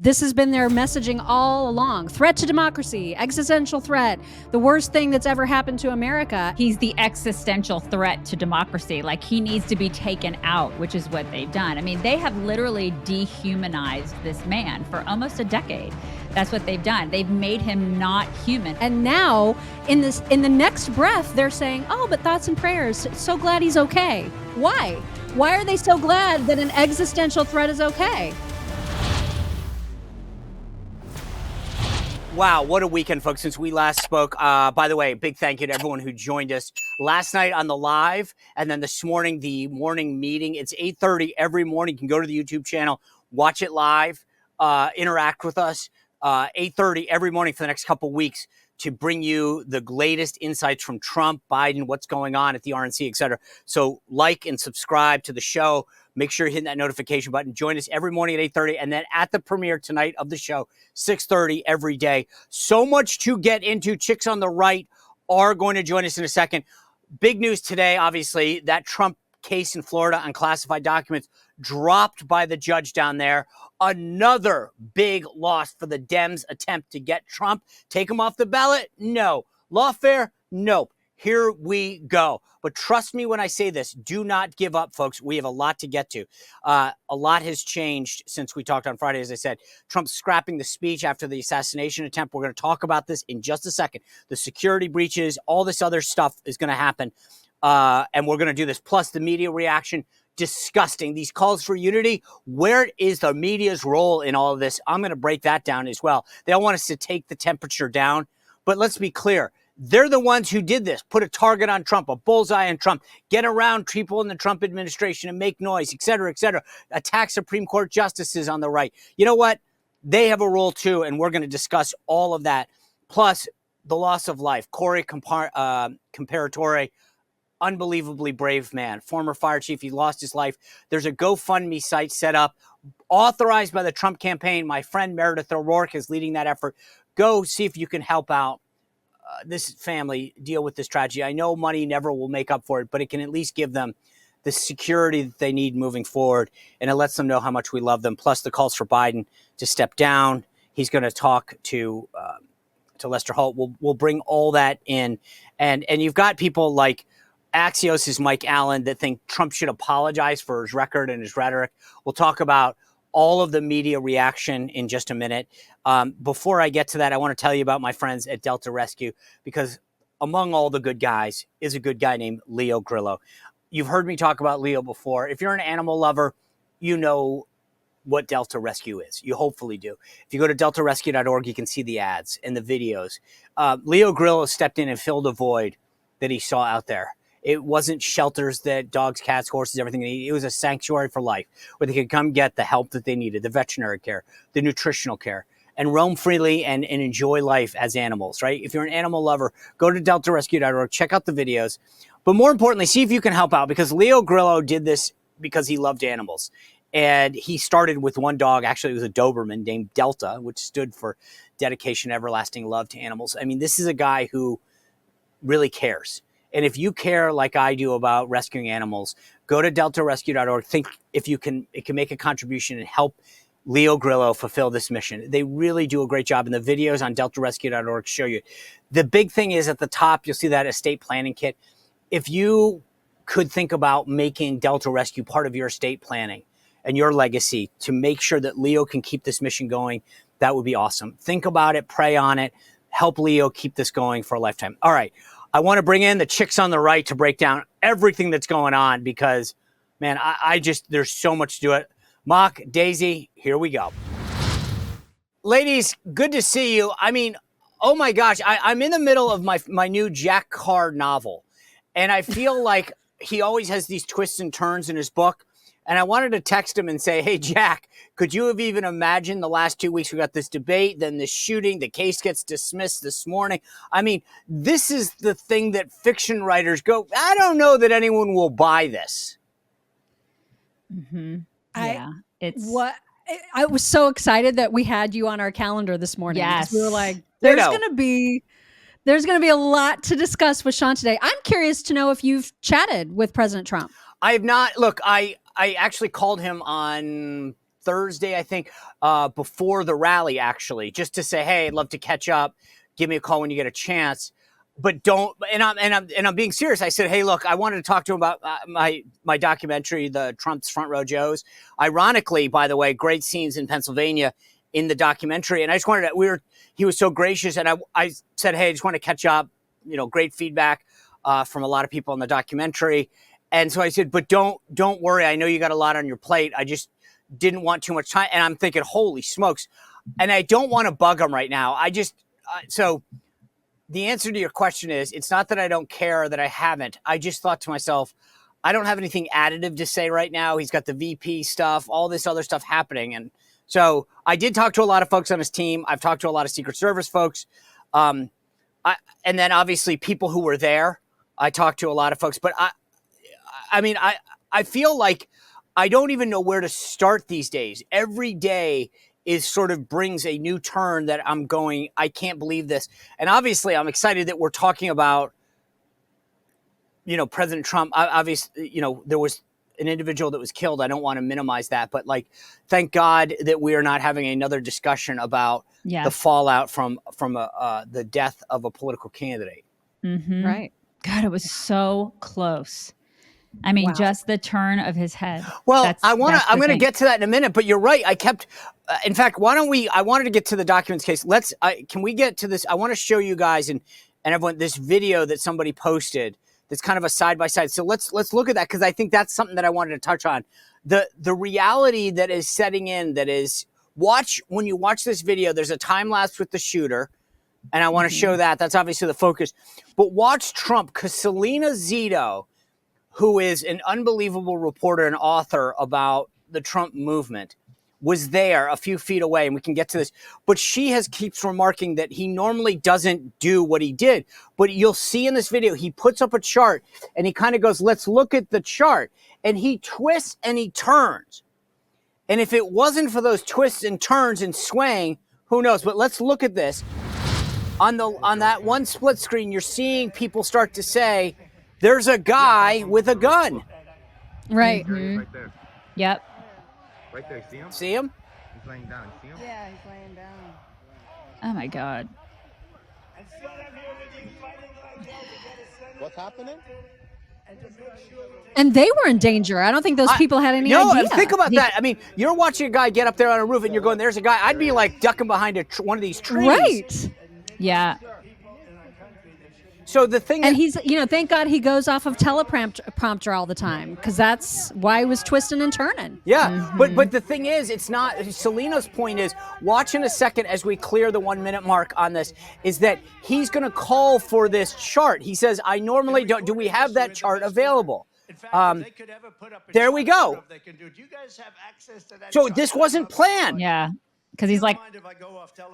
This has been their messaging all along. Threat to democracy, existential threat, the worst thing that's ever happened to America. He's the existential threat to democracy. Like, he needs to be taken out, which is what they've done. I mean, they have literally dehumanized this man for almost a decade. That's what they've done. They've made him not human. And now, in the next breath, they're saying, oh, but thoughts and prayers, so glad he's okay. Why? Why are they so glad that an existential threat is okay? Wow, what a weekend, folks, since we last spoke. By the way, big thank you to everyone who joined us last night on the live, and then this morning, the morning meeting. It's 8:30 every morning. You can go to the YouTube channel, watch it live, interact with us. 8:30 every morning for the next couple weeks to bring you the latest insights from Trump, Biden, what's going on at the RNC, et cetera. So like and subscribe to the show. Make sure you hit that notification button. Join us every morning at 8:30 and then at the premiere tonight of the show, 6:30 every day. So much to get into. Chicks on the right are going to join us in a second. Big news today, obviously, that Trump case in Florida on classified documents dropped by the judge down there. Another big loss for the Dems' attempt to get Trump. Take him off the ballot? No. Lawfare? Nope. Here we go. But trust me when I say this, do not give up, folks. We have a lot to get to. A lot has changed since we talked on Friday, as I said. Trump's scrapping the speech after the assassination attempt. We're going to talk about this in just a second. The security breaches, all this other stuff is going to happen. And we're going to do this. Plus the media reaction, disgusting. These calls for unity. Where is the media's role in all of this? I'm going to break that down as well. They all want us to take the temperature down. But let's be clear. They're the ones who did this. Put a target on Trump, a bullseye on Trump, get around people in the Trump administration and make noise, et cetera, et cetera. Attack Supreme Court justices on the right. You know what? They have a role too, and we're going to discuss all of that. Plus, the loss of life. Corey Comparatore, unbelievably brave man, former fire chief. He lost his life. There's a GoFundMe site set up, authorized by the Trump campaign. My friend Meredith O'Rourke is leading that effort. Go see if you can help out this family deal with this tragedy. I know money never will make up for it, but it can at least give them the security that they need moving forward, and it lets them know how much we love them. Plus the calls for Biden to step down. He's going to talk to Lester Holt. We'll bring all that in, and you've got people like Axios' Mike Allen that think Trump should apologize for his record and his rhetoric. We'll talk about all of the media reaction in just a minute. Before I get to that, I want to tell you about my friends at Delta Rescue, because among all the good guys is a good guy named Leo Grillo. You've heard me talk about Leo before. If you're an animal lover, you know what Delta Rescue is. You hopefully do. If you go to deltarescue.org, you can see the ads and the videos. Leo Grillo stepped in and filled a void that he saw out there. It wasn't shelters that dogs, cats, horses, everything. It was a sanctuary for life where they could come get the help that they needed, the veterinary care, the nutritional care, and roam freely and enjoy life as animals, right? If you're an animal lover, go to deltarescue.org, check out the videos. But more importantly, see if you can help out, because Leo Grillo did this because he loved animals. And he started with one dog. Actually, it was a Doberman named Delta, which stood for dedication, everlasting love to animals. I mean, this is a guy who really cares. And if you care like I do about rescuing animals, go to deltarescue.org. Think if it can make a contribution and help Leo Grillo fulfill this mission. They really do a great job. And the videos on deltarescue.org show you. The big thing is at the top, you'll see that estate planning kit. If you could think about making Delta Rescue part of your estate planning and your legacy to make sure that Leo can keep this mission going, that would be awesome. Think about it, pray on it, help Leo keep this going for a lifetime. All right. I want to bring in the chicks on the right to break down everything that's going on, because, man, I just, there's so much to do it. Mock, Daisy, here we go. Ladies, good to see you. I mean, oh my gosh, I'm in the middle of my new Jack Carr novel, and I feel like he always has these twists and turns in his book. And I wanted to text him and say, hey, Jack, could you have even imagined the last 2 weeks we got this debate, then this shooting, the case gets dismissed this morning. I mean, this is the thing that fiction writers go, I don't know that anyone will buy this. Mm-hmm. Yeah, I was so excited that we had you on our calendar this morning. Yes. We were like, there's going to be a lot to discuss with Sean today. I'm curious to know if you've chatted with President Trump. I have not. Look, I actually called him on Thursday, I think. before the rally, actually, just to say, hey, I'd love to catch up. Give me a call when you get a chance. But don't, and I'm being serious. I said, hey, look, I wanted to talk to him about my documentary, the Trump's Front Row Joes. Ironically, by the way, great scenes in Pennsylvania in the documentary. And I just wanted to, he was so gracious. And I said, hey, I just want to catch up, great feedback from a lot of people on the documentary. And so I said, but don't worry. I know you got a lot on your plate. I just didn't want too much time. And I'm thinking, holy smokes. And I don't want to bug him right now. So the answer to your question is, it's not that I don't care, that I haven't. I just thought to myself, I don't have anything additive to say right now. He's got the VP stuff, all this other stuff happening. And so I did talk to a lot of folks on his team. I've talked to a lot of Secret Service folks. And then obviously people who were there, I talked to a lot of folks. But I feel like I don't even know where to start these days. Every day is sort of brings a new turn that I'm going, I can't believe this. And obviously I'm excited that we're talking about, President Trump. Obviously, there was an individual that was killed. I don't want to minimize that, but thank God that we are not having another discussion about the fallout from the death of a political candidate. Mm-hmm. Right. God, it was so close. I mean, just the turn of his head. Well, I'm going to get to that in a minute, but you're right. In fact, I wanted to get to the documents case. Can we get to this? I want to show you guys and everyone this video that somebody posted that's kind of a side-by-side. So let's look at that, because I think that's something that I wanted to touch on. The reality that is setting in, that is, when you watch this video, there's a time lapse with the shooter, and I want to show that. That's obviously the focus. But watch Trump, because Selena Zito, who is an unbelievable reporter and author about the Trump movement, was there a few feet away, and we can get to this. But she keeps remarking that he normally doesn't do what he did. But you'll see in this video, he puts up a chart, and he kind of goes, let's look at the chart. And he twists and he turns. And if it wasn't for those twists and turns and swaying, who knows? But let's look at this. On that one split screen, you're seeing people start to say, there's a guy with a gun. Right. Mm-hmm. Right there. Yep. Right there. See him? See him? He's laying down. See him? Yeah, he's laying down. Oh my God. What's happening? And they were in danger. I don't think those people had any idea. No, think about that. I mean, you're watching a guy get up there on a roof and you're going, there's a guy. I'd be ducking behind one of these trees. Right. Yeah. So the thing, and he's, thank God he goes off of teleprompter all the time, because that's why he was twisting and turning. Yeah, but the thing is, it's not. Selena's point is, watch in a second as we clear the 1 minute mark on this, is that he's going to call for this chart. He says, I normally don't. Do we have that chart available? There we go. So this wasn't planned. Yeah. Because he's like,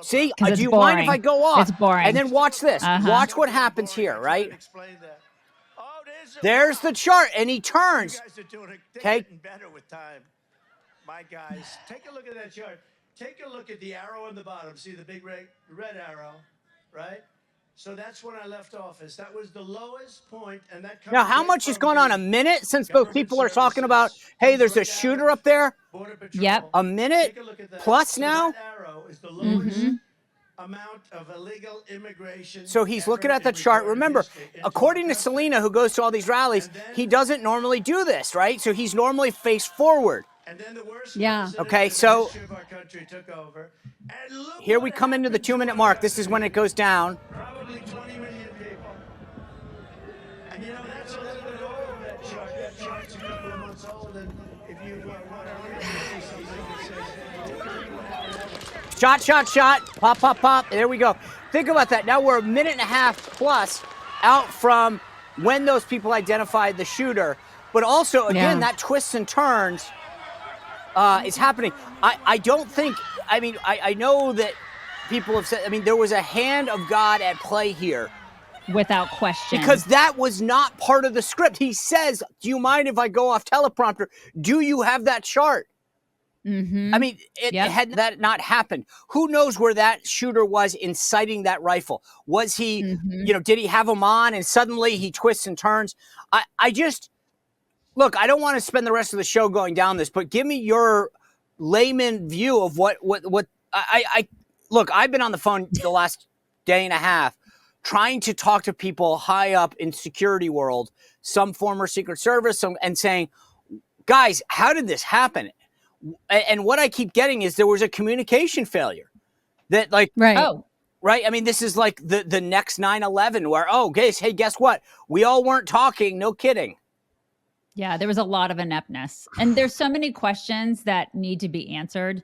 see, do you mind if I go off? It's boring. And then watch this. Watch what happens here, right? There's the chart, and he turns. Okay. My guys, take a look at that chart. Take a look at the arrow on the bottom. See the big red arrow, right? So that's when I left office. That was the lowest point, and that. Now, how much has gone on? A minute since both people are talking about, hey, there's a shooter up there? Yep. A minute plus now? That arrow is the lowest amount of illegal immigration. So he's looking at the chart. Remember, according to Selena, who goes to all these rallies, he doesn't normally do this, right? So he's normally face forward. And then the worst okay, so of our country took over. And here we come into the 2 minute mark. This is when it goes down. Probably 20 million people. And that's a little bit old, that chart. That chart's a couple of months old. And if you want to see something that says... Shot. Pop, pop, pop. There we go. Think about that. Now we're a minute and a half plus out from when those people identified the shooter. But also, again, that twists and turns is happening. I don't think... I know that people have said, there was a hand of God at play here. Without question. Because that was not part of the script. He says, do you mind if I go off teleprompter? Do you have that chart? Had that not happened, who knows where that shooter was inciting that rifle? Was he, did he have him on and suddenly he twists and turns? I just, look, I don't want to spend the rest of the show going down this, but give me your layman view of what I look, I've been on the phone the last day and a half trying to talk to people high up in security world, some former Secret Service, and saying, guys, how did this happen? And what I keep getting is there was a communication failure that like, Right. Oh, right. I mean, this is like the next 9/11 where, hey, guess what? We all weren't talking. No kidding. yeah, there was a lot of ineptness. And there's so many questions that need to be answered.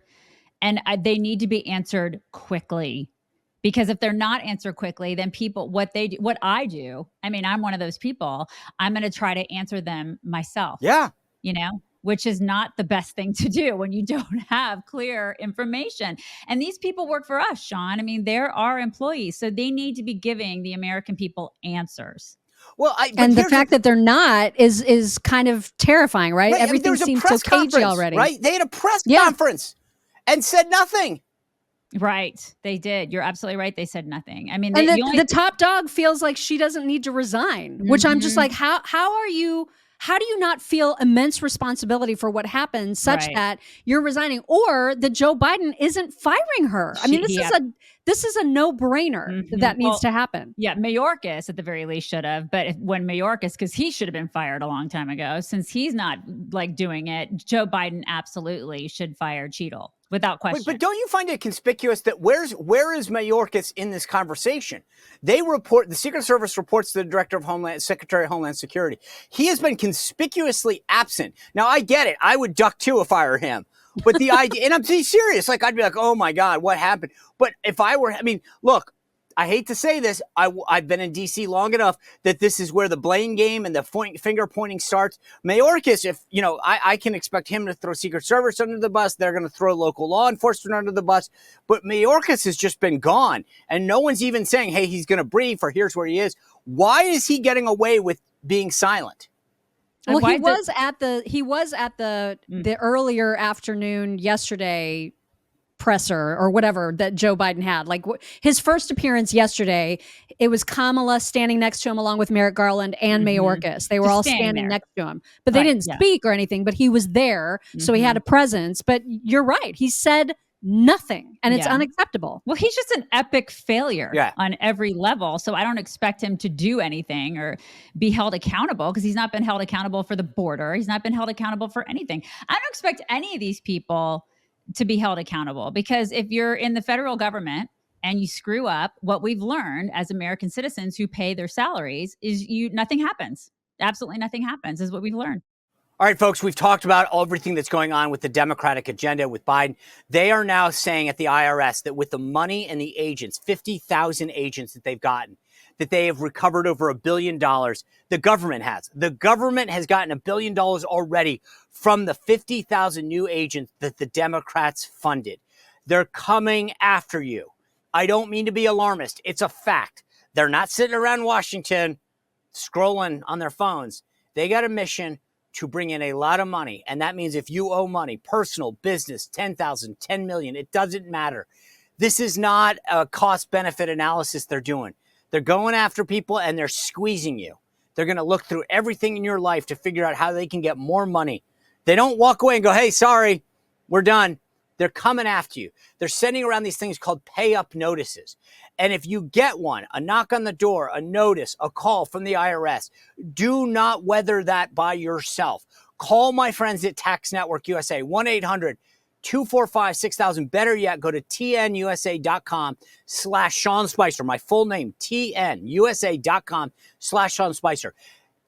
And they need to be answered quickly. Because if they're not answered quickly, then people, what I do, I mean, I'm one of those people, I'm going to try to answer them myself. Yeah. You know, which is not the best thing to do when you don't have clear information. And these people work for us, Sean. I mean, they're our employees. So they need to be giving the American people answers. Well, and the fact that they're not is kind of terrifying, right? Everything seems so cagey already. Right? They had a press conference and said nothing. Right. They did. You're absolutely right. They said nothing. I mean, and the top dog feels like she doesn't need to resign, which I'm just like, how do you not feel immense responsibility for what happened such that you're resigning, or that Joe Biden isn't firing her? I mean, this is a no-brainer that needs to happen. Yeah, Mayorkas at the very least should have, but when Mayorkas, because he should have been fired a long time ago, since he's not like doing it, Joe Biden absolutely should fire Cheadle without question. But don't you find it conspicuous that where is Mayorkas in this conversation? The Secret Service reports to the Secretary of Homeland Security. He has been conspicuously absent. Now, I get it. I would duck too if I were him. But the idea, and I'm being serious, like I'd be like, oh my God, what happened? But if I were, I mean, look, I hate to say this. I've been in D.C. long enough that this is where the blame game and the finger pointing starts. Mayorkas, if, I can expect him to throw Secret Service under the bus. They're going to throw local law enforcement under the bus. But Mayorkas has just been gone. And no one's even saying, hey, he's going to brief or here's where he is. Why is he getting away with being silent? Well, he was at the earlier afternoon yesterday presser or whatever that Joe Biden had. Like his first appearance yesterday, it was Kamala standing next to him along with Merrick Garland and Mayorkas. They were all standing next to him, but they didn't speak or anything, but he was there. So he had a presence. But you're right. He said nothing, and it's unacceptable. Well, he's just an epic failure on every level. So I don't expect him to do anything or be held accountable, because he's not been held accountable for the border. He's not been held accountable for anything. I don't expect any of these people to be held accountable, because if you're in the federal government and you screw up, what we've learned as American citizens who pay their salaries is nothing happens. Absolutely nothing happens is what we've learned. All right, folks, we've talked about everything that's going on with the Democratic agenda with Biden. They are now saying at the IRS that with the money and the agents, 50,000 agents that they've gotten, that they have recovered over $1 billion. The government has. The government has gotten $1 billion already from the 50,000 new agents that the Democrats funded. They're coming after you. I don't mean to be alarmist. It's a fact. They're not sitting around Washington scrolling on their phones. They got a mission to bring in a lot of money. And that means if you owe money, personal, business, 10,000, 10 million, it doesn't matter. This is not a cost benefit analysis they're doing. They're going after people and they're squeezing you. They're going to look through everything in your life to figure out how they can get more money. They don't walk away and go, hey, sorry, we're done. They're coming after you. They're sending around these things called pay up notices. And if you get one, a knock on the door, a notice, a call from the IRS, do not weather that by yourself. Call my friends at Tax Network USA, 1-800-245-6000. Better yet, go to tnusa.com/Sean Spicer. My full name, tnusa.com/Sean Spicer.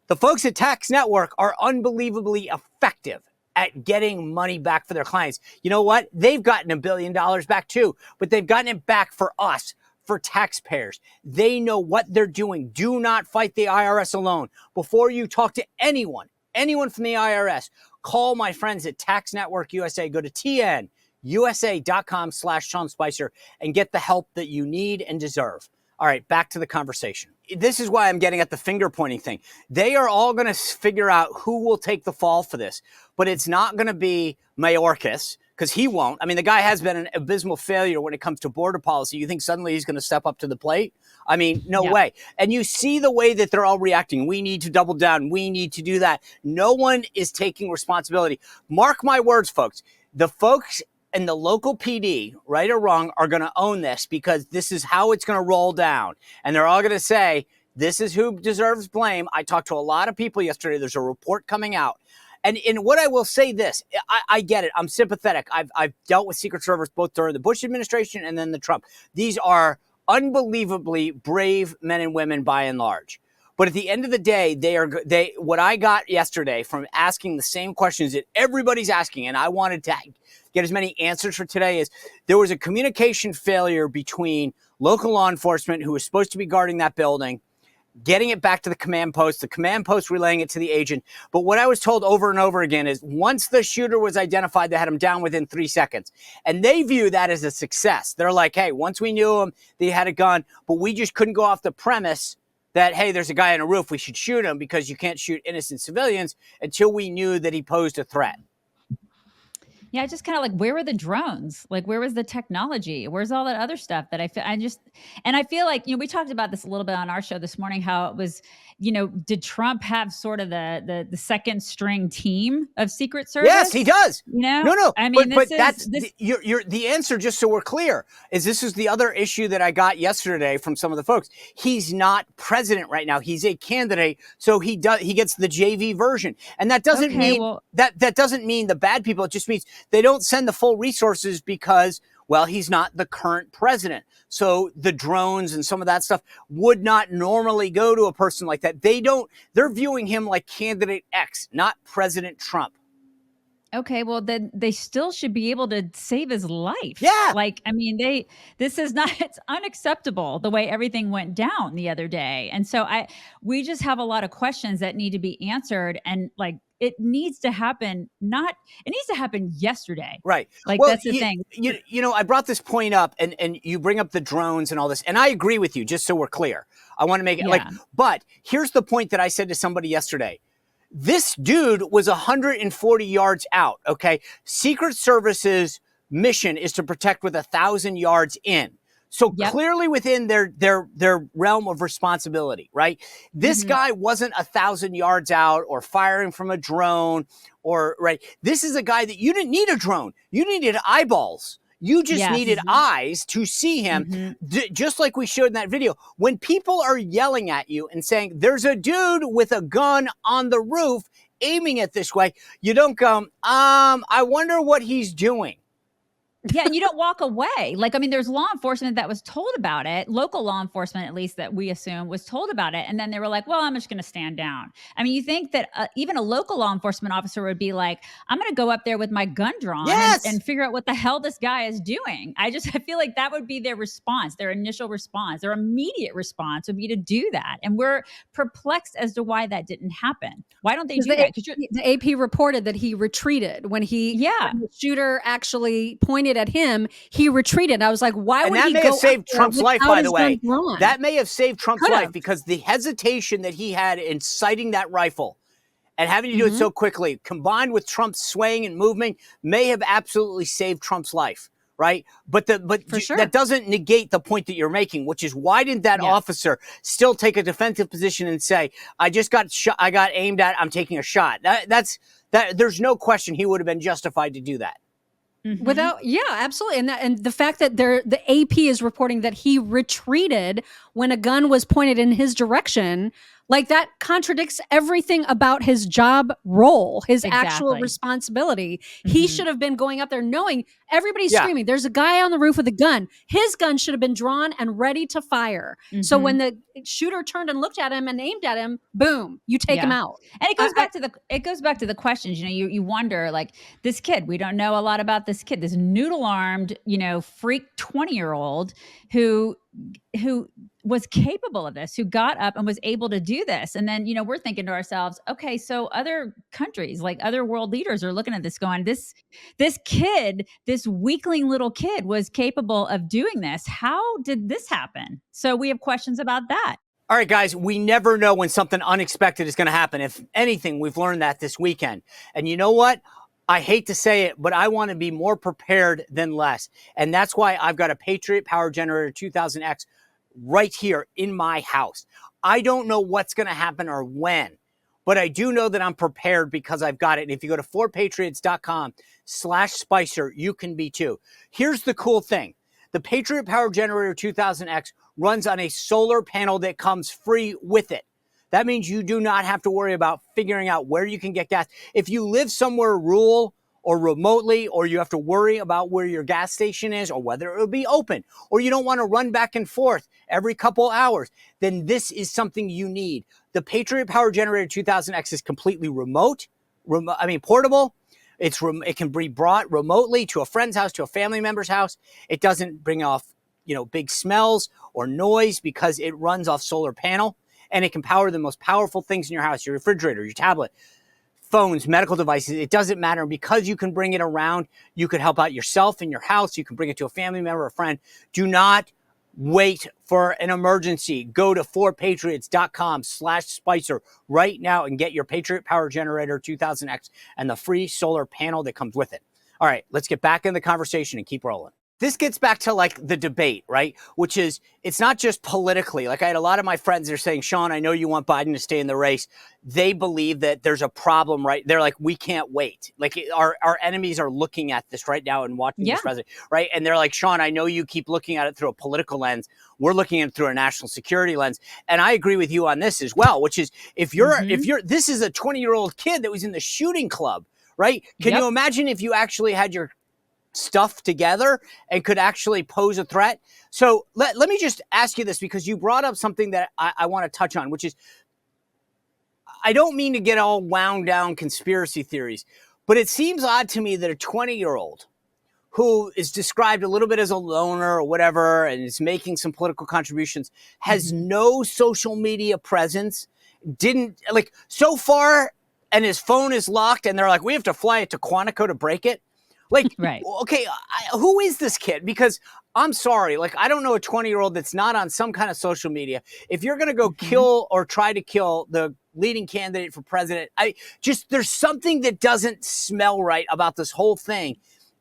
The folks at Tax Network are unbelievably effective at getting money back for their clients. You know what? They've gotten $1 billion back too, but they've gotten it back for us, for taxpayers. They know what they're doing. Do not fight the IRS alone. Before you talk to anyone from the IRS, call my friends at Tax Network USA. Go to tnusa.com/Sean Spicer and get the help that you need and deserve. All right, back to the conversation. This is why I'm getting at the finger pointing thing. They are all going to figure out who will take the fall for this, but it's not going to be Mayorkas, because he won't. I mean, the guy has been an abysmal failure when it comes to border policy. You think suddenly he's going to step up to the plate? I mean, no way. And you see the way that they're all reacting. We need to double down. We need to do that. No one is taking responsibility. Mark my words, folks. The folks in the local PD, right or wrong, are going to own this because this is how it's going to roll down. And they're all going to say, this is who deserves blame. I talked to a lot of people yesterday. There's a report coming out. And in what I will say this, I get it. I'm sympathetic. I've dealt with Secret Service both during the Bush administration and then the Trump. These are unbelievably brave men and women by and large. But at the end of the day, what I got yesterday from asking the same questions that everybody's asking, and I wanted to get as many answers for today, is there was a communication failure between local law enforcement who was supposed to be guarding that building, getting it back to the command post relaying it to the agent. But what I was told over and over again is once the shooter was identified, they had him down within 3 seconds. And they view that as a success. They're like, hey, once we knew him, they had a gun, but we just couldn't go off the premise that, hey, there's a guy on a roof, we should shoot him because you can't shoot innocent civilians until we knew that he posed a threat. Yeah, just kind of like, where were the drones? Like, where was the technology? Where's all that other stuff that I feel like, we talked about this a little bit on our show this morning, how it was, did Trump have sort of the second string team of Secret Service? Yes, he does. No. I mean, but you're the answer, just so we're clear, is this is the other issue that I got yesterday from some of the folks. He's not president right now. He's a candidate. So he gets the JV version. And that doesn't mean that doesn't mean the bad people. It just means they don't send the full resources because, well, he's not the current president. So the drones and some of that stuff would not normally go to a person like that. They're viewing him like candidate X, not President Trump. Okay, well, then they still should be able to save his life. Yeah. Like, I mean, it's unacceptable the way everything went down the other day. And so we just have a lot of questions that need to be answered. And like, it needs to happen yesterday. Right. Like, that's the thing. I brought this point up and you bring up the drones and all this. And I agree with you, just so we're clear. I want to make it but here's the point that I said to somebody yesterday. This dude was 140 yards out, okay? Secret Service's mission is to protect with 1,000 yards in. So clearly within their realm of responsibility, right? This guy wasn't 1,000 yards out or firing from a drone right? This is a guy that you didn't need a drone. You needed eyeballs. You just needed eyes to see him, just like we showed in that video. When people are yelling at you and saying, there's a dude with a gun on the roof aiming it this way, you don't go, I wonder what he's doing. Yeah, and you don't walk away. Like, I mean, there's law enforcement that was told about it, local law enforcement, at least that we assume, was told about it. And then they were like, well, I'm just going to stand down. I mean, you think that even a local law enforcement officer would be like, I'm going to go up there with my gun drawn and figure out what the hell this guy is doing. I feel like that would be their response, their initial response, their immediate response would be to do that. And we're perplexed as to why that didn't happen. Why don't they do that? The AP reported that he retreated when the shooter actually pointed at him, he retreated. I was like, why would he go? And that may have saved Trump's life, by the way. Drawn? That may have saved Trump's life because the hesitation that he had in sighting that rifle and having to do it so quickly, combined with Trump's swaying and movement, may have absolutely saved Trump's life, right? But that doesn't negate the point that you're making, which is why didn't that officer still take a defensive position and say, I just got shot, I got aimed at, I'm taking a shot. There's no question he would have been justified to do that. Absolutely. And the fact that the AP is reporting that he retreated when a gun was pointed in his direction, like that contradicts everything about his job role, his actual responsibility. He should have been going up there knowing everybody's screaming. There's a guy on the roof with a gun. His gun should have been drawn and ready to fire. So when the shooter turned and looked at him and aimed at him, boom, you take him out. And it goes back to the questions. You wonder, like, this kid, we don't know a lot about this kid, this noodle-armed, freak 20-year-old who was capable of this, who got up and was able to do this. And then, we're thinking to ourselves, okay, so other countries, like other world leaders are looking at this going, this kid, this weakling little kid was capable of doing this. How did this happen? So we have questions about that. All right, guys, we never know when something unexpected is going to happen. If anything, we've learned that this weekend. And you know what? I hate to say it, but I want to be more prepared than less. And that's why I've got a Patriot Power Generator 2000X right here in my house. I don't know what's going to happen or when, but I do know that I'm prepared because I've got it. And if you go to 4patriots.com/Spicer, you can be too. Here's the cool thing. The Patriot Power Generator 2000X runs on a solar panel that comes free with it. That means you do not have to worry about figuring out where you can get gas. If you live somewhere rural or remotely, or you have to worry about where your gas station is or whether it will be open, or you don't want to run back and forth every couple hours, then this is something you need. The Patriot Power Generator 2000X is completely portable. It can be brought remotely to a friend's house, to a family member's house. It doesn't bring off, big smells or noise because it runs off solar panel, and it can power the most powerful things in your house, your refrigerator, your tablet, phones, medical devices. It doesn't matter. Because you can bring it around, you could help out yourself in your house. You can bring it to a family member, a friend. Do not wait for an emergency. Go to 4patriots.com/Spicer right now and get your Patriot Power Generator 2000X and the free solar panel that comes with it. All right, let's get back in the conversation and keep rolling. This gets back to like the debate, right? Which is, it's not just politically. Like I had a lot of my friends that are saying, Sean, I know you want Biden to stay in the race. They believe that there's a problem, right? They're like, we can't wait. Like our enemies are looking at this right now and watching this president, right? And they're like, Sean, I know you keep looking at it through a political lens. We're looking at it through a national security lens. And I agree with you on this as well, which is if you're this is a 20-year-old kid that was in the shooting club, right? Can you imagine if you actually had your stuff together and could actually pose a threat? So let me just ask you this, because you brought up something that I want to touch on, which is, I don't mean to get all wound down conspiracy theories, but it seems odd to me that a 20-year-old who is described a little bit as a loner or whatever and is making some political contributions has no social media presence, didn't like so far, and his phone is locked and they're like, we have to fly it to Quantico to break it. Like, right. Okay, who is this kid? Because I'm sorry, like, I don't know a 20-year-old that's not on some kind of social media. If you're going to go kill or try to kill the leading candidate for president, there's something that doesn't smell right about this whole thing.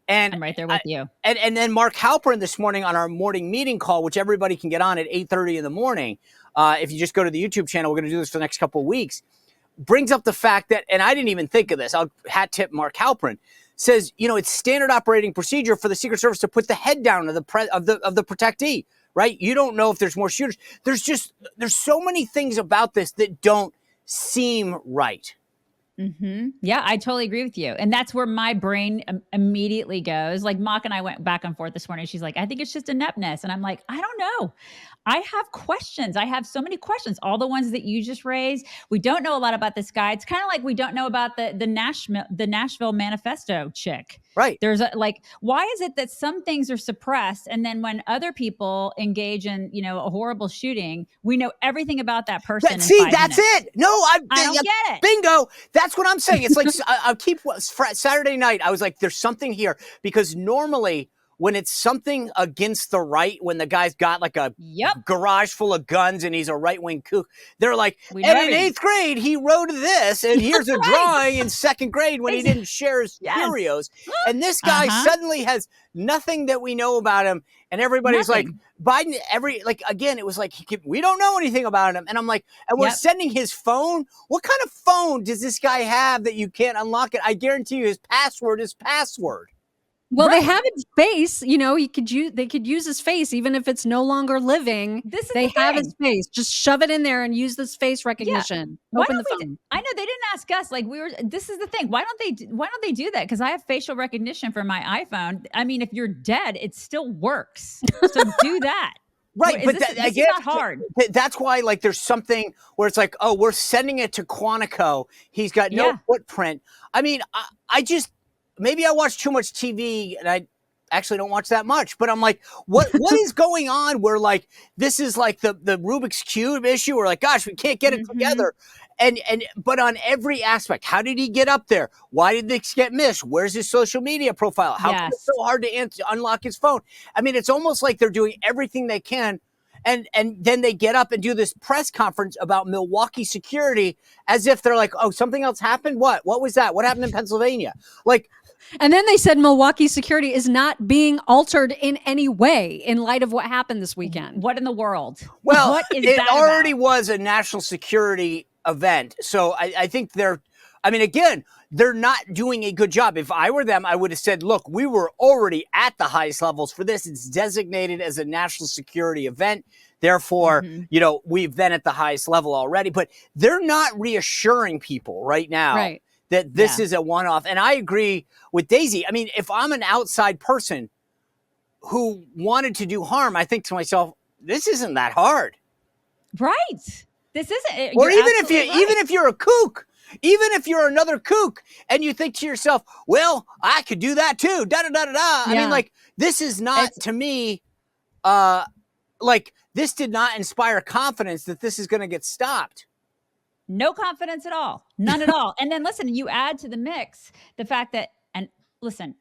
And I'm right there with you. And then Mark Halperin this morning on our morning meeting call, which everybody can get on at 8:30 in the morning. If you just go to the YouTube channel, we're going to do this for the next couple of weeks, brings up the fact that, and I didn't even think of this, I'll hat tip Mark Halperin, says, it's standard operating procedure for the Secret Service to put the head down of the protectee, right? You don't know if there's more shooters. There's so many things about this that don't seem right. Yeah, I totally agree with you. And that's where my brain immediately goes. Like Mock and I went back and forth this morning. She's like, I think it's just ineptness. And I'm like, I don't know. I have questions. I have so many questions. All the ones that you just raised. We don't know a lot about this guy. It's kind of like we don't know about the Nashville Manifesto chick. Right. There's why is it that some things are suppressed, and then when other people engage in, a horrible shooting, we know everything about that person? That's it. No, I don't get it. Bingo. That's what I'm saying. It's like I'll keep Saturday night. I was like, there's something here, because normally when it's something against the right, when the guy's got like a garage full of guns and he's a right-wing kook, they're like, and in 8th grade, he wrote this, and here's a drawing in 2nd grade when he didn't share his Cheerios. And this guy suddenly has nothing that we know about him. And everybody's like, Biden, again, it was like, we don't know anything about him. And I'm like, and we're sending his phone. What kind of phone does this guy have that you can't unlock it? I guarantee you his password is password. Well, they have his face, they could use his face, even if it's no longer living. They have his face. Just shove it in there and use this face recognition. Open the phone. I know they didn't ask us. Like this is the thing. Why don't they do that? Because I have facial recognition for my iPhone. I mean, if you're dead, it still works. So do that. Right, but this is not hard. That's why, like, there's something where it's like, oh, we're sending it to Quantico. He's got no footprint. I mean, I just. Maybe I watch too much TV, and I actually don't watch that much, but I'm like, what is going on where, like, this is like the Rubik's Cube issue, or like, gosh, we can't get it together. But on every aspect, how did he get up there? Why did this get missed? Where's his social media profile? How come it's so hard to unlock his phone? I mean, it's almost like they're doing everything they can. And then they get up and do this press conference about Milwaukee security as if they're like, oh, something else happened? What was that? What happened in Pennsylvania? Like, and then they said Milwaukee security is not being altered in any way in light of what happened this weekend. What in the world? Well, what is it that already about? Was a national security event. So I think again, they're not doing a good job. If I were them, I would have said, look, we were already at the highest levels for this. It's designated as a national security event. Therefore, we've been at the highest level already. But they're not reassuring people right now that this is a one-off. And I agree with Daisy. I mean, if I'm an outside person who wanted to do harm, I think to myself, this isn't that hard. Right. This isn't. Or even if you're a kook, even if you're another kook and you think to yourself, well, I could do that too. Da da da da da. I mean, like, this is not to me, like, this did not inspire confidence that this is going to get stopped. No confidence at all. None at all. And then listen, you add to the mix the fact that, and listen,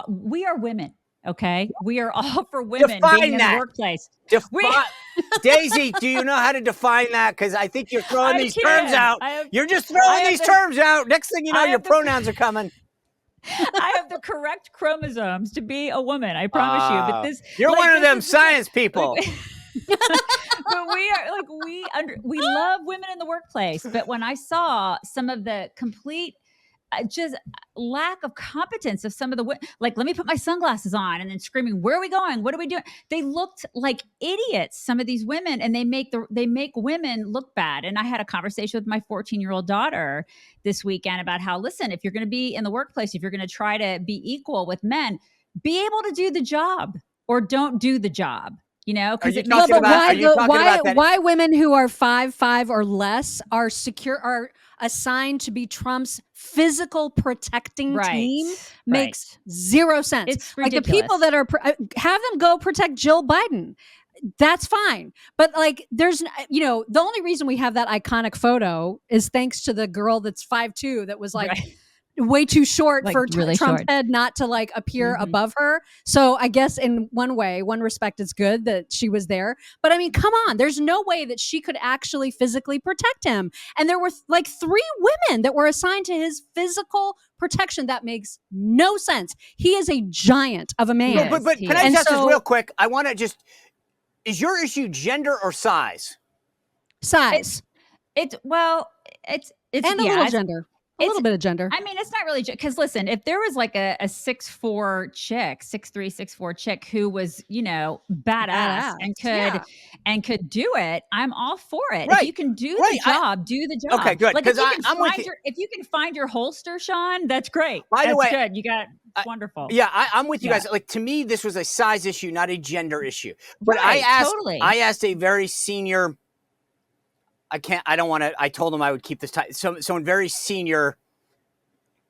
we are women. Okay. We are all for women being in the workplace. Daisy, do you know how to define that? Because I think you're throwing these terms out. You're just throwing these terms out. Next thing you know, your pronouns are coming. I have the correct chromosomes to be a woman. I promise you. But you're one of them science people. But we love women in the workplace. But when I saw some of the complete just lack of competence of some of the like, let me put my sunglasses on, and then screaming, where are we going? What are we doing? They looked like idiots, some of these women, and they make women look bad. And I had a conversation with my 14-year-old daughter this weekend about how, listen, if you're going to be in the workplace, if you're going to try to be equal with men, be able to do the job or don't do the job. Because why women who are 5'5" or less are assigned to be Trump's physical protecting team makes zero sense. It's ridiculous. Like, the people that are have them go protect Jill Biden. That's fine. But like, there's, the only reason we have that iconic photo is thanks to the girl that's 5'2" that was like, way too short for really Trump's head not to like appear above her. So I guess in one respect, it's good that she was there. But I mean, come on, there's no way that she could actually physically protect him. And there were like 3 women that were assigned to his physical protection. That makes no sense. He is a giant of a man. No, but can I just real quick? I want to is your issue gender or size? Size. It's and a little gender. A little bit of gender. I mean, it's not really, because listen, if there was like a 6'4" chick, 6'3", 6'4" chick who was, badass and could do it, I'm all for it. Right. If you can do the job, do the job. Okay, good. Like, if you can find your holster, Sean, that's great. By the way, good. You got wonderful. Yeah, I'm with you guys. Like, to me, this was a size issue, not a gender issue. But I asked a very senior. I told him I would keep this tight. Someone very senior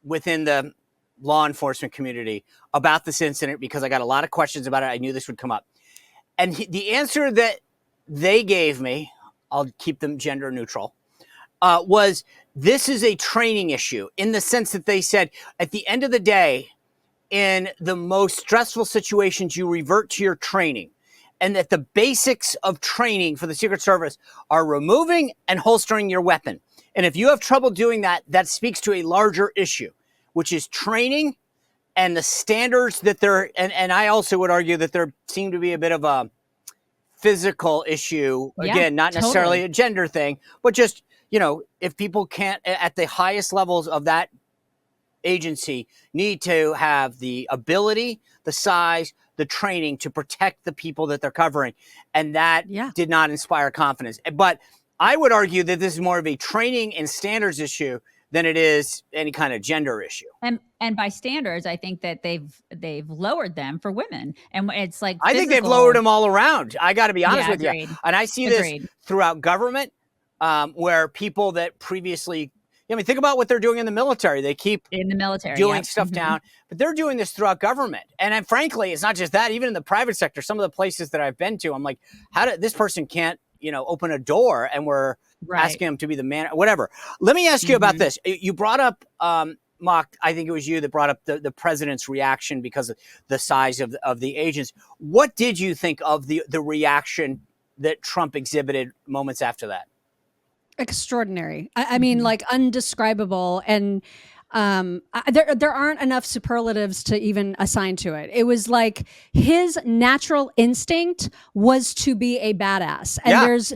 within the law enforcement community about this incident, because I got a lot of questions about it. I knew this would come up. And the answer that they gave me, I'll keep them gender neutral, was this is a training issue, in the sense that they said at the end of the day, in the most stressful situations, you revert to your training. And that the basics of training for the Secret Service are removing and holstering your weapon. And if you have trouble doing that, that speaks to a larger issue, which is training and the standards that and I also would argue that there seemed to be a bit of a physical issue. Again, not necessarily a gender thing, but just, if people can't, at the highest levels of that agency, need to have the ability, the size, the training to protect the people that they're covering. And that did not inspire confidence. But I would argue that this is more of a training and standards issue than it is any kind of gender issue. And by standards, I think that they've lowered them for women. And it's like, I think they've lowered them all around. I got to be honest with you. And I see this throughout government, where people that previously, think about what they're doing in the military. They keep in the military doing stuff down, but they're doing this throughout government. And frankly, it's not just that. Even in the private sector, some of the places that I've been to, I'm like, how did this person can't, open a door, and we're asking them to be the man, whatever. Let me ask you about this. You brought up, Mock, I think it was you that brought up the president's reaction because of the size of the agents. What did you think of the reaction that Trump exhibited moments after that? Extraordinary. I mean, like, undescribable. And there aren't enough superlatives to even assign to it. It was like his natural instinct was to be a badass, and there's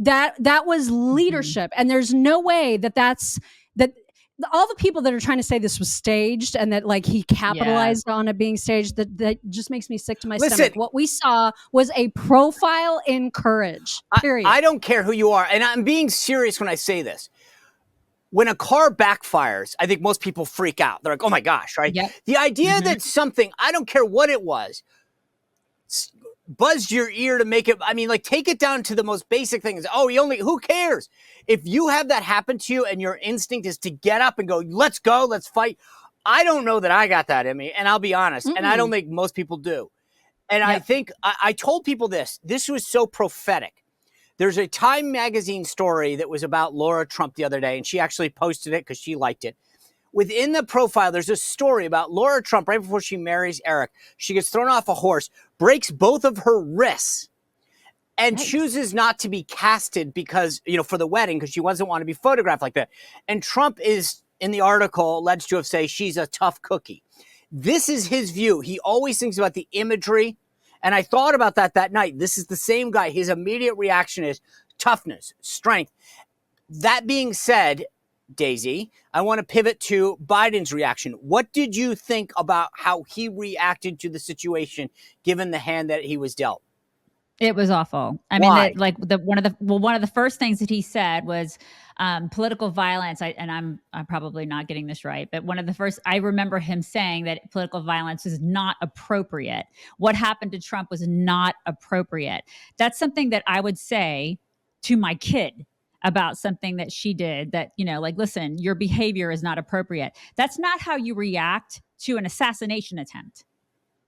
that was leadership, and there's no way that all the people that are trying to say this was staged and that like he capitalized on it being staged, that just makes me sick to my stomach. What we saw was a profile in courage, period. I don't care who you are, and I'm being serious when I say this. When a car backfires, I think most people freak out. They're like, oh my gosh, right? Yep. The idea that something, I don't care what it was, buzzed your ear to make it, I mean, like, take it down to the most basic things. Oh, who cares? If you have that happen to you and your instinct is to get up and go, let's go, let's fight. I don't know that I got that in me, and I'll be honest, and I don't think most people do. And I think, I told people this was so prophetic. There's a Time magazine story that was about Laura Trump the other day, and she actually posted it because she liked it. Within the profile, there's a story about Laura Trump right before she marries Eric. She gets thrown off a horse, breaks both of her wrists, and chooses not to be casted because, for the wedding, because she doesn't want to be photographed like that. And Trump is, in the article, alleged to have said she's a tough cookie. This is his view. He always thinks about the imagery. And I thought about that night. This is the same guy. His immediate reaction is toughness, strength. That being said, Daisy, I want to pivot to Biden's reaction. What did you think about how he reacted to the situation, given the hand that he was dealt? It was awful. I Why? mean, one of the first things that he said was political violence. I'm probably not getting this right, but one of the first, I remember him saying that political violence is not appropriate. What happened to Trump was not appropriate. That's something that I would say to my kid about something that she did that, listen, your behavior is not appropriate. That's not how you react to an assassination attempt,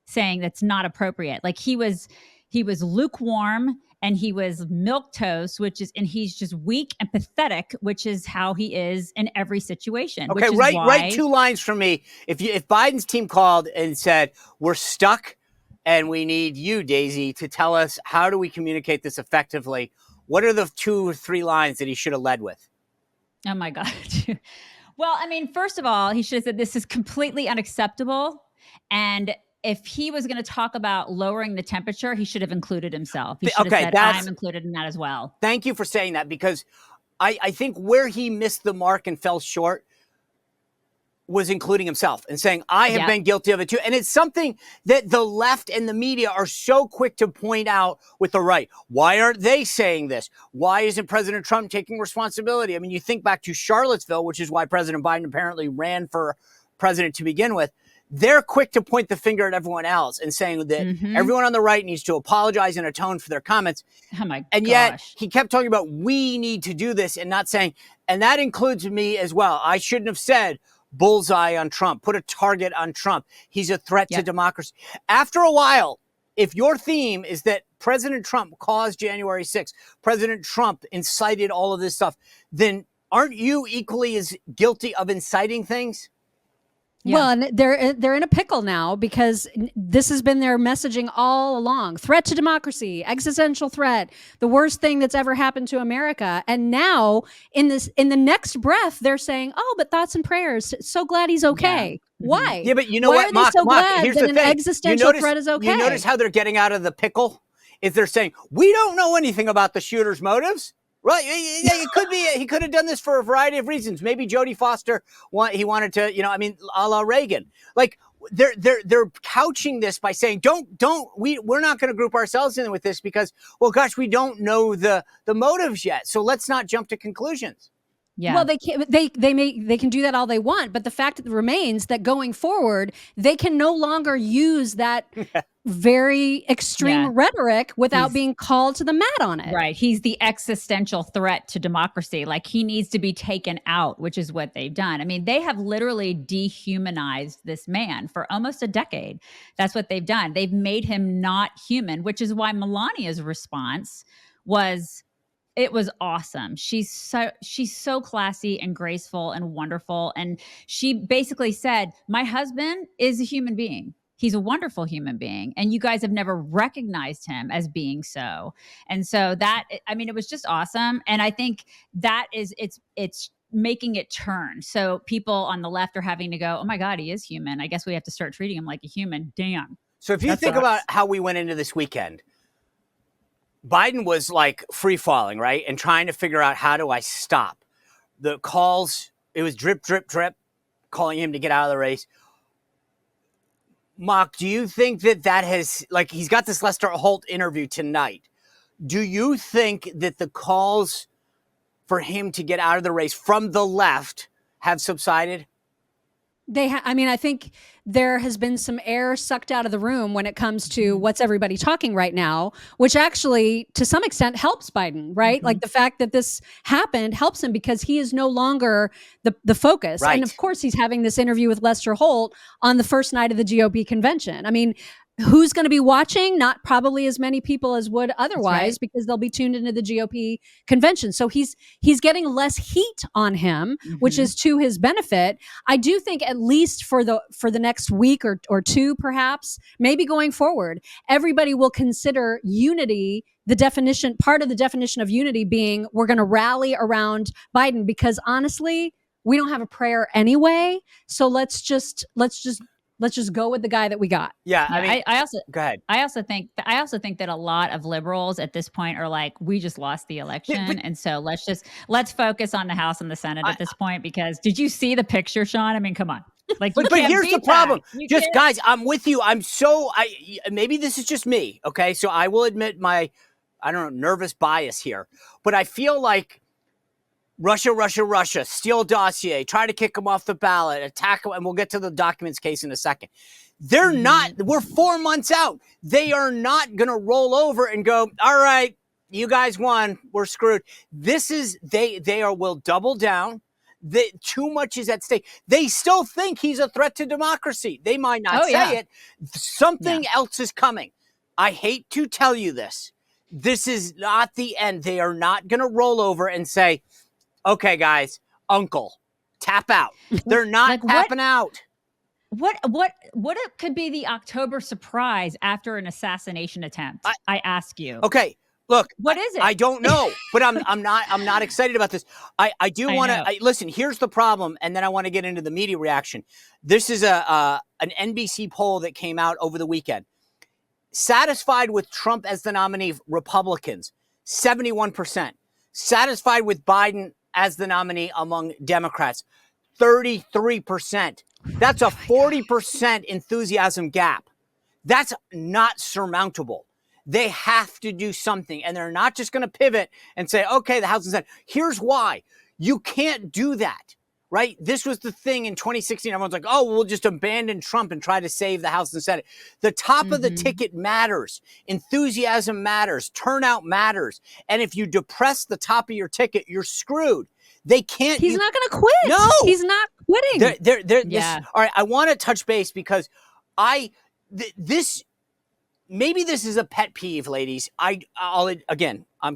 saying that's not appropriate. Like he was lukewarm and he was milquetoast, and he's just weak and pathetic, which is how he is in every situation. Okay, write 2 lines from me. If Biden's team called and said, we're stuck and we need you, Daisy, to tell us how do we communicate this effectively, what are the 2 or 3 lines that he should have led with? Oh my God. Well, I mean, first of all, he should have said this is completely unacceptable. And if he was going to talk about lowering the temperature, he should have included himself. He should have said, I'm included in that as well. Thank you for saying that, because I think where he missed the mark and fell short was including himself and saying, I have been guilty of it too. And it's something that the left and the media are so quick to point out with the right. Why aren't they saying this? Why isn't President Trump taking responsibility? I mean, you think back to Charlottesville, which is why President Biden apparently ran for president to begin with. They're quick to point the finger at everyone else and saying that everyone on the right needs to apologize and atone for their comments. Oh my and gosh. Yet he kept talking about we need to do this and not saying, and that includes me as well. I shouldn't have said bullseye on Trump, put a target on Trump. He's a threat to democracy. After a while, if your theme is that President Trump caused January 6th, President Trump incited all of this stuff, then aren't you equally as guilty of inciting things? Yeah. Well, and they're in a pickle now because this has been their messaging all along. Threat to democracy, existential threat, the worst thing that's ever happened to America. And now in the next breath, they're saying, oh, but thoughts and prayers. So glad he's okay. Yeah. Why? Yeah, but you know what? Why are they so glad here's that the an thing. existential threat is okay? You notice how they're getting out of the pickle? Is they're saying, we don't know anything about the shooter's motives. Right. It could be he could have done this for a variety of reasons. Maybe Jodie Foster he wanted to, a la Reagan. Like they're couching this by saying, we're not going to group ourselves in with this because, well, gosh, we don't know the motives yet. So let's not jump to conclusions. Yeah. Well, they can do that all they want, but the fact remains that going forward, they can no longer use that very extreme rhetoric without being called to the mat on it. Right. He's the existential threat to democracy. Like he needs to be taken out, which is what they've done. I mean, they have literally dehumanized this man for almost a decade. That's what they've done. They've made him not human, which is why Melania's response was awesome. She's so classy and graceful and wonderful. And she basically said, my husband is a human being. He's a wonderful human being. And you guys have never recognized him as being so. And so it was just awesome. And I think that is, it's making it turn. So people on the left are having to go, oh my God, he is human. I guess we have to start treating him like a human. Damn. So if you think about how we went into this weekend, Biden was like free falling, right? And trying to figure out, how do I stop the calls? It was drip, drip, drip, calling him to get out of the race. Mock, do you think that has, like, he's got this Lester Holt interview tonight. Do you think that the calls for him to get out of the race from the left have subsided? I mean, I think there has been some air sucked out of the room when it comes to what's everybody talking right now, which actually to some extent helps Biden, right? Like the fact that this happened helps him because he is no longer the focus. Right. And of course, he's having this interview with Lester Holt on the first night of the GOP convention. I mean, who's going to be watching? Not probably as many people as would otherwise, because they'll be tuned into the GOP convention. So he's getting less heat on him, which is to his benefit. I do think at least for the next week or two, perhaps, maybe going forward, everybody will consider unity, part of the definition of unity being we're going to rally around Biden, because honestly, we don't have a prayer anyway. So let's just go with the guy that we got. Yeah, I mean, I also go ahead. I also think that a lot of liberals at this point are like, we just lost the election, and so let's focus on the House and the Senate at this point. Because did you see the picture, Sean? I mean, come on. Like, but here's the problem. Just guys, I'm with you. Maybe this is just me. Okay, so I will admit my, nervous bias here, but I feel like Russia, steal dossier, try to kick him off the ballot, attack him, and we'll get to the documents case in a second. They're not, we're 4 months out. They are not going to roll over and go, all right, you guys won, we're screwed. Will double down. Too much is at stake. They still think he's a threat to democracy. They might not say it. Something else is coming. I hate to tell you this. This is not the end. They are not going to roll over and say, okay, guys, uncle, tap out. They're not tapping out. What could be the October surprise after an assassination attempt? I ask you. Okay, look. What is it? I don't know, but I'm not excited about this. I do want to listen. Here's the problem, and then I want to get into the media reaction. This is an NBC poll that came out over the weekend. Satisfied with Trump as the nominee, Republicans, 71%. Satisfied with Biden as the nominee among Democrats, 33%. That's a 40% enthusiasm gap. That's not surmountable. They have to do something, and they're not just going to pivot and say, okay, the House and Senate. Here's why. You can't do that, right? This was the thing in 2016. Everyone's like, oh, we'll just abandon Trump and try to save the House and Senate. The top of the ticket matters. Enthusiasm matters. Turnout matters. And if you depress the top of your ticket, you're screwed. They can't. He's not going to quit. No. He's not quitting. All right, I want to touch base because maybe this is a pet peeve, ladies. I'm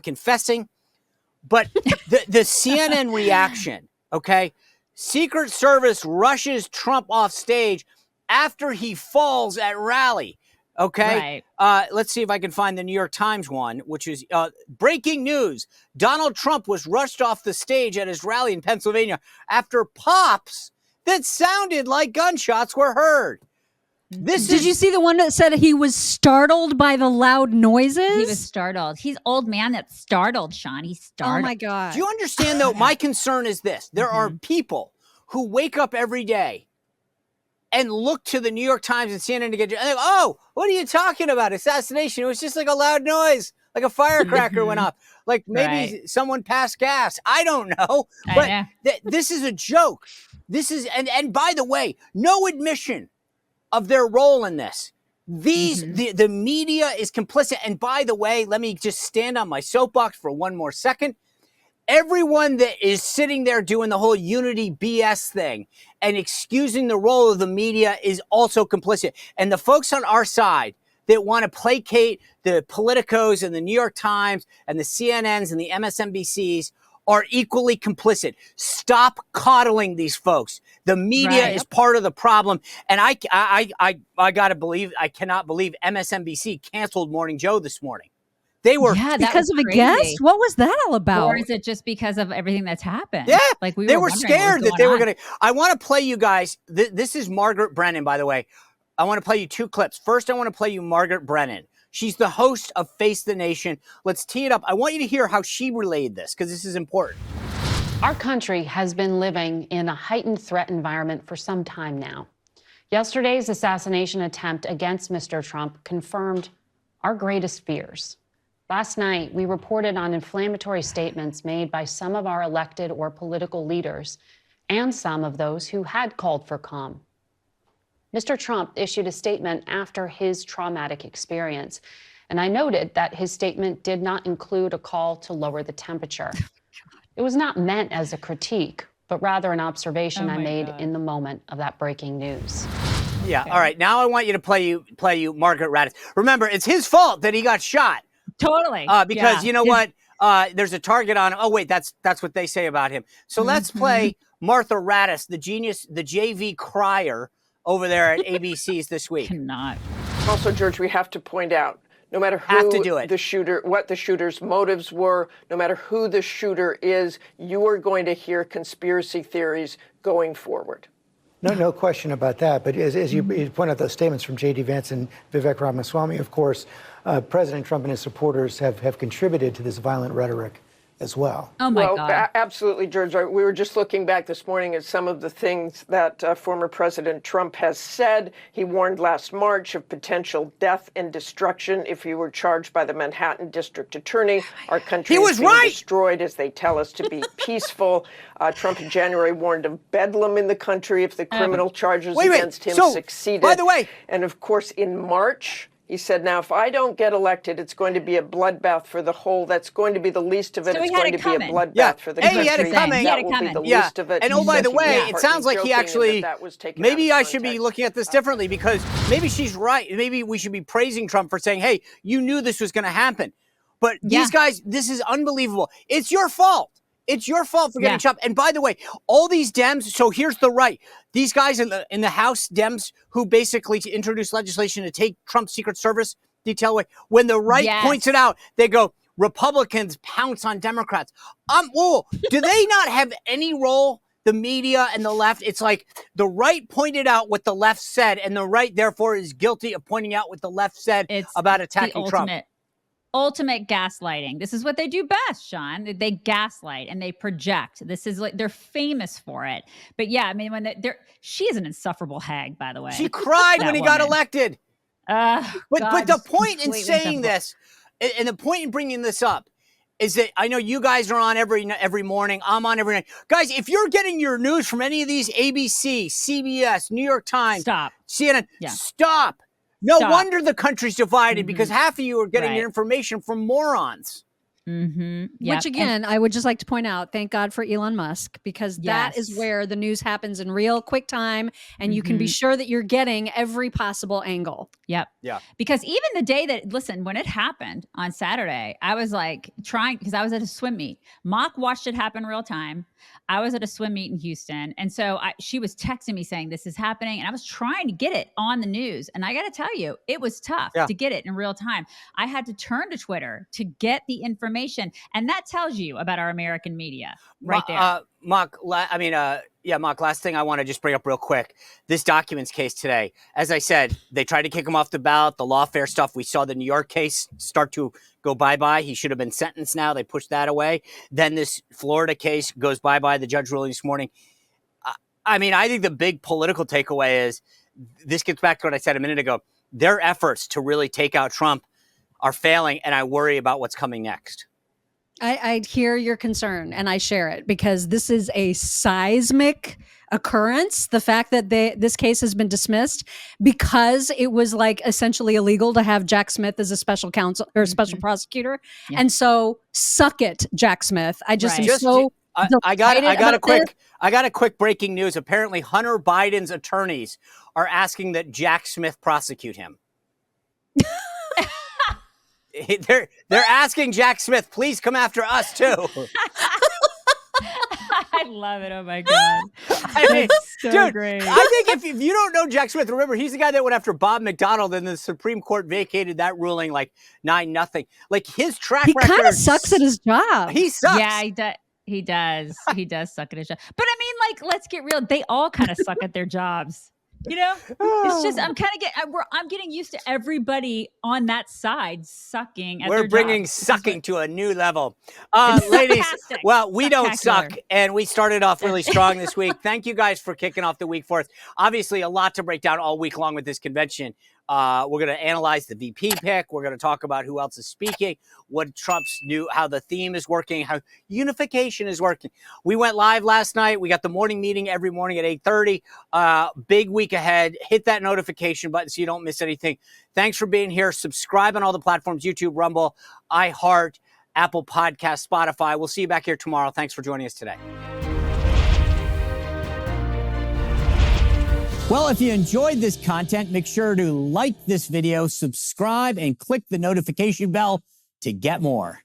confessing, but the CNN reaction, okay? Secret Service rushes Trump off stage after he falls at rally. Okay. Right. Let's see if I can find the New York Times one, which is breaking news. Donald Trump was rushed off the stage at his rally in Pennsylvania after pops that sounded like gunshots were heard. Did you see the one that said he was startled by the loud noises? He was startled. He's old man that's startled, Sean. He's startled. Oh my God. Do you understand though? My concern is this. There are people who wake up every day and look to the New York Times and CNN to get, and they go, oh, what are you talking about? Assassination. It was just like a loud noise, like a firecracker went off. Like maybe someone passed gas. I don't know. But this is a joke. This is, and by the way, no admission of their role in this. The media is complicit. And by the way, let me just stand on my soapbox for one more second. Everyone that is sitting there doing the whole unity BS thing and excusing the role of the media is also complicit. And the folks on our side that want to placate the Politicos and the New York Times and the CNNs and the MSNBCs are equally complicit. Stop coddling these folks. The media is part of the problem. And I cannot believe MSNBC canceled Morning Joe this morning. They were because of a guest. What was that all about? Or is it just because of everything that's happened? Yeah, like they were scared that they were going to. I want to play you guys. This is Margaret Brennan, by the way. I want to play you 2 clips. First, I want to play you Margaret Brennan. She's the host of Face the Nation. Let's tee it up. I want you to hear how she relayed this because this is important. Our country has been living in a heightened threat environment for some time now. Yesterday's assassination attempt against Mr. Trump confirmed our greatest fears. Last night, we reported on inflammatory statements made by some of our elected or political leaders and some of those who had called for calm. Mr. Trump issued a statement after his traumatic experience, and I noted that his statement did not include a call to lower the temperature. It was not meant as a critique, but rather an observation I made in the moment of that breaking news. Yeah, okay. All right. Now I want you to play you Margaret Raddatz. Remember, it's his fault that he got shot. Totally. Because you know what? There's a target on him. Oh, wait, that's what they say about him. So let's play Martha Raddatz, the genius, the JV crier over there at ABC's this week. Cannot. Also, George, we have to point out, no matter who the shooter, what the shooter's motives were, no matter who the shooter is, you are going to hear conspiracy theories going forward. No question about that. But as you point out those statements from J.D. Vance and Vivek Ramaswamy, of course, President Trump and his supporters have contributed to this violent rhetoric as well. Oh, my God. Absolutely, George. We were just looking back this morning at some of the things that former President Trump has said. He warned last March of potential death and destruction if he were charged by the Manhattan District Attorney. Our country is being destroyed as they tell us to be peaceful. Trump in January warned of bedlam in the country if the criminal charges against him succeeded. By the way, and of course, in March, he said, now, if I don't get elected, it's going to be a bloodbath for the whole. That's going to be the least of it. It's going to be a bloodbath for the country. He had it coming. That will be the least of it. And oh, by the way, it sounds like he actually, maybe I should be looking at this differently because maybe she's right. Maybe we should be praising Trump for saying, hey, you knew this was going to happen. But these guys, this is unbelievable. It's your fault. It's your fault for getting chopped. And by the way, all these Dems, so here's the right. These guys in the House Dems who basically introduced legislation to take Trump's Secret Service detail away, when the right points it out, they go, Republicans pounce on Democrats. Do they not have any role? The media and the left, it's like the right pointed out what the left said, and the right, therefore, is guilty of pointing out what the left said about attacking Trump. Ultimate gaslighting. This is what they do best, Sean. They gaslight and they project. This is like, they're famous for it. But yeah, I mean, when she is an insufferable hag, by the way. She cried when he got elected. But the point in saying this, and the point in bringing this up, is that I know you guys are on every morning. I'm on every night. Guys, if you're getting your news from any of these ABC, CBS, New York Times, CNN, stop. No wonder the country's divided because half of you are getting your information from morons. Which again, I would just like to point out, thank God for Elon Musk, because that is where the news happens in real quick time. And you can be sure that you're getting every possible angle. Yep. Yeah. Because even the day that, listen, when it happened on Saturday, I was like because I was at a swim meet. Mock watched it happen real time. I was at a swim meet in Houston. And so she was texting me saying this is happening. And I was trying to get it on the news. And I got to tell you, it was tough to get it in real time. I had to turn to Twitter to get the information. And that tells you about our American media right there. Mock, last thing I want to just bring up real quick. This documents case today, as I said, they tried to kick him off the ballot, the lawfare stuff. We saw the New York case start to go bye-bye. He should have been sentenced now. They pushed that away. Then this Florida case goes bye-bye. The judge ruling this morning. I think the big political takeaway is, this gets back to what I said a minute ago. Their efforts to really take out Trump are failing, and I worry about what's coming next. I hear your concern and I share it because this is a seismic occurrence. The fact that this case has been dismissed because it was like essentially illegal to have Jack Smith as a special counsel or special prosecutor. Yeah. And so suck it, Jack Smith. I just am so I got a quick breaking news. Apparently Hunter Biden's attorneys are asking that Jack Smith prosecute him. They're asking Jack Smith, please come after us too. I love it. Oh my God. I mean, so dude, great. I think if you don't know Jack Smith, remember, he's the guy that went after Bob McDonald and the Supreme Court vacated that ruling like 9-0. Like his track record. He kind of sucks at his job. He sucks. Yeah, he does. He does suck at his job. But I mean, like, let's get real. They all kind of suck at their jobs. You know, it's just I'm getting used to everybody on that side sucking. At We're their bringing jobs. sucking to a new level, ladies. Fantastic. Well, we don't suck, Spectacular. and we started off really strong this week. Thank you guys for kicking off the week for us. Obviously, a lot to break down all week long with this convention. We're going to analyze the VP pick. We're going to talk about who else is speaking, what Trump's new, how the theme is working, how unification is working. We went live last night. We got the morning meeting every morning at 8:30. Big week ahead. Hit that notification button so you don't miss anything. Thanks for being here. Subscribe on all the platforms, YouTube, Rumble, iHeart, Apple Podcasts, Spotify. We'll see you back here tomorrow. Thanks for joining us today. Well, if you enjoyed this content, make sure to like this video, subscribe, and click the notification bell to get more.